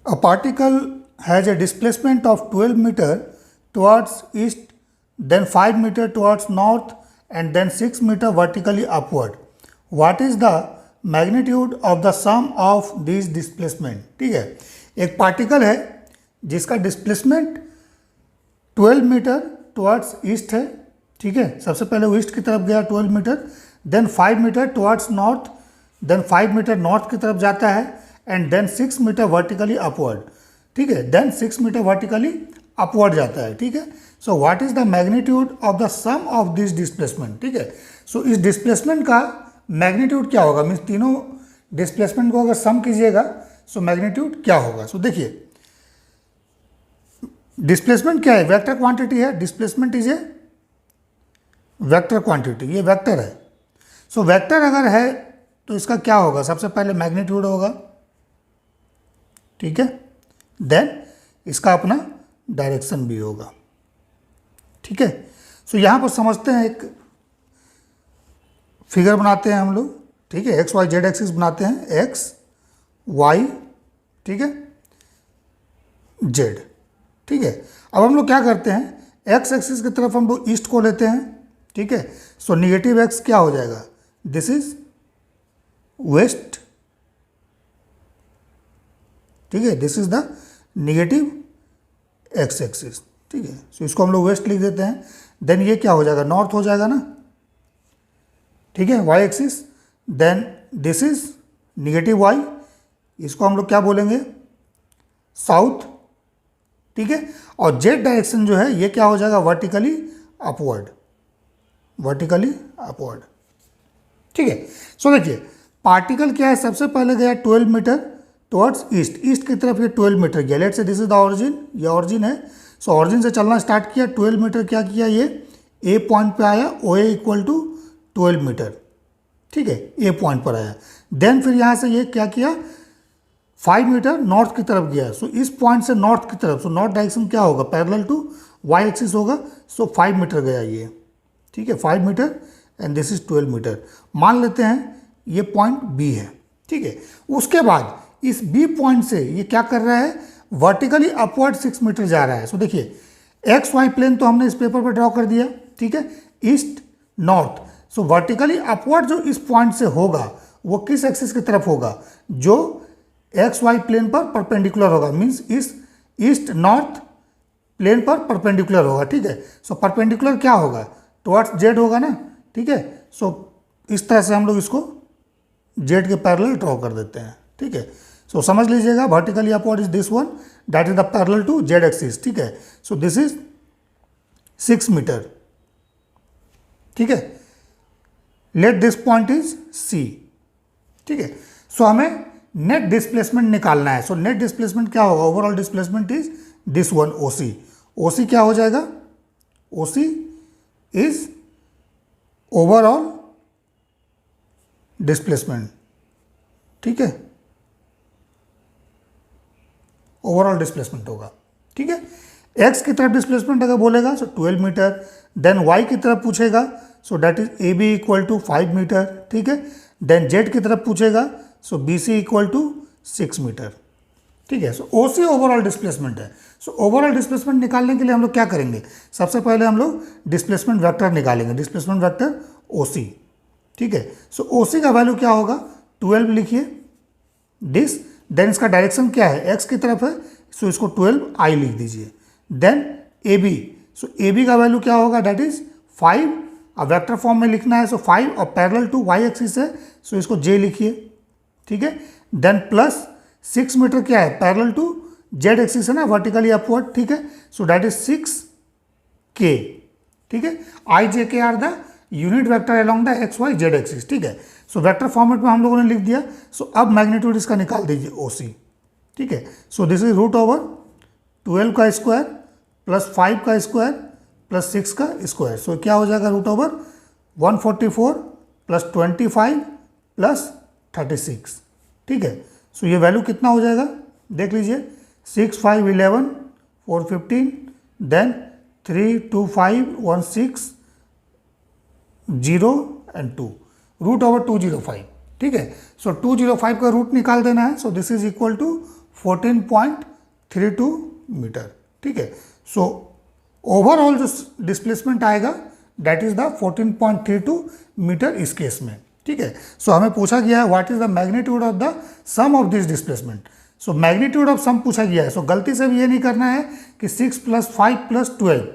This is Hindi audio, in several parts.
A particle has a displacement of 12 meter towards east, then 5 meter towards north, and then 6 meter vertically upward. What is the magnitude of the sum of these displacement? ठीक है, एक पार्टिकल है जिसका डिस्प्लेसमेंट 12 मीटर टुवर्ड्स ईस्ट है, ठीक है, सबसे पहले वो ईस्ट की तरफ गया 12 metre, then 5 metre towards north, then 5 metre north की तरफ जाता है, and then 6 metre vertically upward, ठीक है, देन 6 मीटर वर्टिकली अपवर्ड जाता है, ठीक है. So what is the magnitude of the sum of this displacement, ठीक है. सो इस डिस्प्लेसमेंट का मैग्नीट्यूड क्या होगा, मीन्स तीनों डिस्प्लेसमेंट को अगर सम कीजिएगा सो मैग्नीट्यूड क्या होगा. सो देखिए डिस्प्लेसमेंट क्या है, वेक्टर क्वांटिटी है, displacement is a vector quantity, ये वेक्टर है. सो वेक्टर अगर है तो इसका क्या होगा, सबसे पहले मैग्नीट्यूड होगा, ठीक है, देन इसका अपना डायरेक्शन भी होगा, ठीक है. सो यहाँ पर समझते हैं, एक फिगर बनाते हैं हम लोग, ठीक है, एक्स वाई जेड एक्सिस बनाते हैं, एक्स वाई, ठीक है, जेड, ठीक है. अब हम लोग क्या करते हैं, एक्स एक्सिस की तरफ हम लोग ईस्ट को लेते हैं, ठीक है. सो निगेटिव एक्स क्या हो जाएगा, दिस इज वेस्ट, ठीक है, this is the negative x axis, ठीक है. सो इसको हम लोग वेस्ट लिख देते हैं. देन ये क्या हो जाएगा, नॉर्थ हो जाएगा ना, ठीक है, Y axis. Then this is negative Y, इसको हम लोग क्या बोलेंगे, साउथ, ठीक है. और जेड डायरेक्शन जो है ये क्या हो जाएगा, वर्टिकली अपवर्ड, वर्टिकली अपवर्ड, ठीक है. सो देखिए पार्टिकल क्या है, सबसे पहले गया 12 मीटर टुवर्ड्स ईस्ट, ईस्ट की तरफ ये 12 मीटर गया. लेट से दिस इज द ऑरिजिन, ये ऑरिजिन है. सो ऑरिजिन से चलना स्टार्ट किया, 12 मीटर क्या किया, ये ए पॉइंट पे आया, ओ ए इक्वल टू 12 मीटर, ठीक है, ए पॉइंट पर आया. देन फिर यहाँ से ये क्या किया, 5 मीटर नॉर्थ की तरफ गया. सो इस पॉइंट से नॉर्थ की तरफ, सो नॉर्थ डायरेक्शन क्या होगा, पैरेलल टू वाई एक्सिस होगा. सो 5 मीटर गया ये, ठीक है, 5 metre, and this is 12 metre. मान लेते हैं ये पॉइंट बी है, ठीक है. उसके बाद इस बी पॉइंट से ये क्या कर रहा है, वर्टिकली अपवर्ड 6 मीटर जा रहा है. सो देखिए एक्स वाई प्लेन तो हमने इस पेपर पर ड्रॉ कर दिया, ठीक है, ईस्ट नॉर्थ. सो वर्टिकली अपवर्ड जो इस पॉइंट से होगा वो किस एक्सिस की तरफ होगा, जो एक्स वाई प्लेन पर परपेंडिकुलर होगा, मीन्स इस ईस्ट नॉर्थ प्लेन पर परपेंडिकुलर होगा, ठीक है. सो परपेंडिकुलर क्या होगा, टुवर्ड्स जेड होगा ना, ठीक है. सो इस तरह से हम लोग इसको जेड के पैरेलल ड्रॉ कर देते हैं, ठीक है. सो समझ लीजिएगा vertically upward is this one, that is the parallel to Z axis, ठीक है. सो दिस इज 6 मीटर, ठीक है. Let this point is C, ठीक है. सो हमें नेट डिस्प्लेसमेंट निकालना है. सो नेट डिस्प्लेसमेंट क्या होगा, overall displacement is this one, OC. OC क्या हो जाएगा, ओसी इज ओवरऑल डिस्प्लेसमेंट, ठीक है, ओवरऑल डिस्प्लेसमेंट होगा, ठीक है. एक्स की तरफ डिस्प्लेसमेंट अगर बोलेगा सो 12 मीटर, देन वाई की तरफ पूछेगा so that is A B equal to 5 metre, ठीक है. देन जेड की तरफ पूछेगा so B C equal to 6 metre, ठीक है. सो ओ सी ओवरऑल डिस्प्लेसमेंट है. सो ओवरऑल डिस्प्लेसमेंट निकालने के लिए हम लोग क्या करेंगे, सबसे पहले हम लोग डिस्प्लेसमेंट वेक्टर निकालेंगे, डिस्प्लेसमेंट वेक्टर ओ सी, ठीक है. सो ओ सी का वैल्यू क्या होगा, 12 लिखिए, दिस, देन इसका डायरेक्शन क्या है, एक्स की तरफ है, सो इसको 12 आई लिख दीजिए. Then A B, so A B का वैल्यू क्या होगा, दैट इज 5, अब वेक्टर फॉर्म में लिखना है, सो 5 और पैरेलल टू वाई एक्सिस है, सो इसको जे लिखिए, ठीक है. देन प्लस 6 मीटर क्या है, पैरेलल टू जेड एक्सिस है ना, वर्टिकली अपवर्ड, ठीक है. सो दैट इज 6 के, ठीक है. I J K are the unit vector along the X Y Z axis, ठीक है. सो वेक्टर फॉर्मेट में हम लोगों ने लिख दिया. सो अब मैग्नीट्यूड इसका निकाल दीजिए ओ सी, ठीक है. So this is root over 12 का स्क्वायर प्लस 5 का स्क्वायर प्लस 6 का स्क्वायर. सो क्या हो जाएगा, रूट ओवर 144 प्लस 25 प्लस 36, ठीक है. सो ये वैल्यू कितना हो जाएगा, देख लीजिए, 6 5 11 4 15, देन 3 2 5 1 6 0 एंड 2, रूट ओवर 205, ठीक है. सो 205 का रूट निकाल देना है. So this is equal to 14.32 metre, ठीक है। सो ओवरऑल जो डिस्प्लेसमेंट आएगा दैट इज द 14.32 मीटर इस केस में, ठीक है। सो हमें पूछा गया है what is the magnitude of the sum of this displacement. So magnitude of sum पूछा गया है। सो गलती से भी ये नहीं करना है कि 6 + 5 + 12,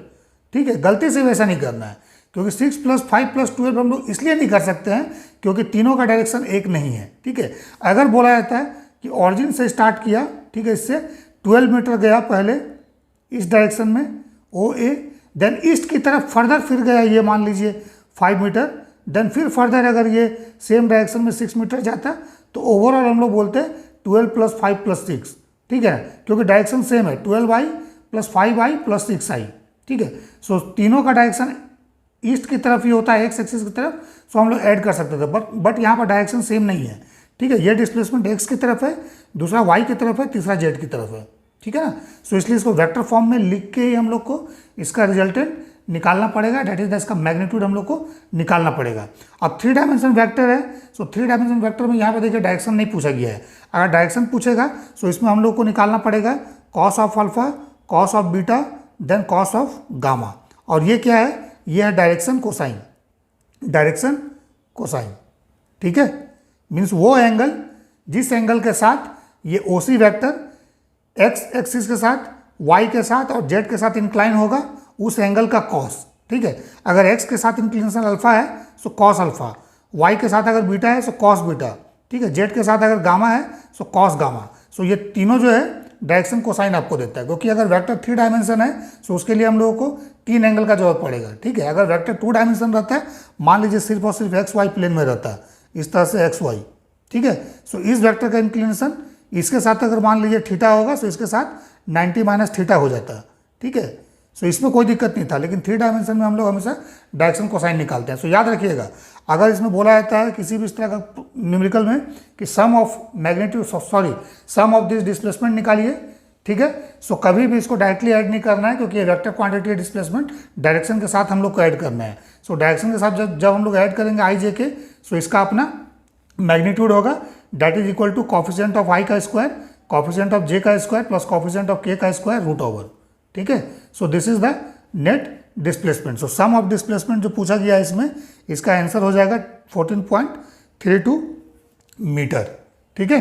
ठीक है, गलती से वैसा नहीं करना है, क्योंकि 6 + 5 + 12 हम लोग इसलिए नहीं कर सकते हैं क्योंकि तीनों का डायरेक्शन एक नहीं है, ठीक है। अगर बोला जाता है कि ऑरिजिन से स्टार्ट किया, ठीक है, इससे 12 मीटर गया पहले इस डायरेक्शन में OA, देन ईस्ट की तरफ फर्दर फिर गया, ये मान लीजिए 5 मीटर, देन फिर फर्दर अगर ये सेम डायरेक्शन में 6 मीटर जाता है तो ओवरऑल हम लोग बोलते हैं 12 + 5 + 6, ठीक है, क्योंकि डायरेक्शन सेम है, 12i + 5i + 6i, ठीक है। सो तीनों का डायरेक्शन ईस्ट की तरफ ही होता है, एक्स एक्सिस की तरफ, सो हम लोग ऐड कर सकते थे, बट यहाँ पर डायरेक्शन सेम नहीं है, ठीक है। ये डिस्प्लेसमेंट एक्स की तरफ है, दूसरा वाई की तरफ है, तीसरा जेड की तरफ है, ठीक है ना। सो इसलिए इसको वेक्टर फॉर्म में लिख के ही हम लोग को इसका रिजल्टेंट निकालना पड़ेगा, डेट इज द इसका मैग्नीट्यूड हम लोग को निकालना पड़ेगा। अब 3 डायमेंशन वेक्टर है, सो 3 डायमेंशन वेक्टर में यहाँ पे देखिए डायरेक्शन नहीं पूछा गया है। अगर डायरेक्शन पूछेगा सो इसमें हम लोग को निकालना पड़ेगा cos of alpha, cos of beta, then cos of gamma. और ये क्या है, ये है डायरेक्शन कोसाइन, डायरेक्शन कोसाइन, ठीक है। मीन्स वो एंगल जिस एंगल के साथ ये OC वेक्टर एक्स एक्सिस के साथ, वाई के साथ और जेड के साथ इंक्लाइन होगा, उस एंगल का कॉस, ठीक है। अगर एक्स के साथ इंक्लिनेशन अल्फा है सो कॉस अल्फा, वाई के साथ अगर बीटा है सो कॉस बीटा, ठीक है, जेड के साथ अगर गामा है सो कॉस गामा। सो ये तीनों जो है डायरेक्शन कोसाइन आपको देता है, क्योंकि अगर वेक्टर 3 डायमेंशन है सो उसके लिए हम लोगों को 3 एंगल का जरूरत पड़ेगा, ठीक है। अगर वेक्टर 2 डायमेंशन रहता है, मान लीजिए सिर्फ और सिर्फ XY प्लेन में रहता है, इस तरह से XY, ठीक है। सो इस वेक्टर का इंक्लिनेशन इसके साथ अगर मान लीजिए थीटा होगा तो इसके साथ 90 - थीटा हो जाता है, ठीक है। सो इसमें कोई दिक्कत नहीं था, लेकिन 3 डायमेंशन में हम लोग हमेशा डायरेक्शन कोसाइन निकालते हैं। सो याद रखिएगा, अगर इसमें बोला जाता है किसी भी इस तरह का न्यूमेरिकल में कि sum of magnitude, sorry sum of this displacement निकालिए, ठीक है, सो कभी भी इसको डायरेक्टली ऐड नहीं करना है, क्योंकि ये वेक्टर क्वांटिटी डिस्प्लेसमेंट डायरेक्शन के साथ हम लोग को ऐड करना है। सो डायरेक्शन के साथ जब हम लोग ऐड करेंगे i j के, सो इसका अपना मैग्नीट्यूड होगा that is equal to coefficient of i का स्क्वायर, कॉफिशिएंट ऑफ j का square plus coefficient of k का स्क्वायर √, ठीक है। So this is the net displacement. So sum of displacement जो पूछा गया है इसमें, इसका आंसर हो जाएगा 14.32 मीटर, ठीक है।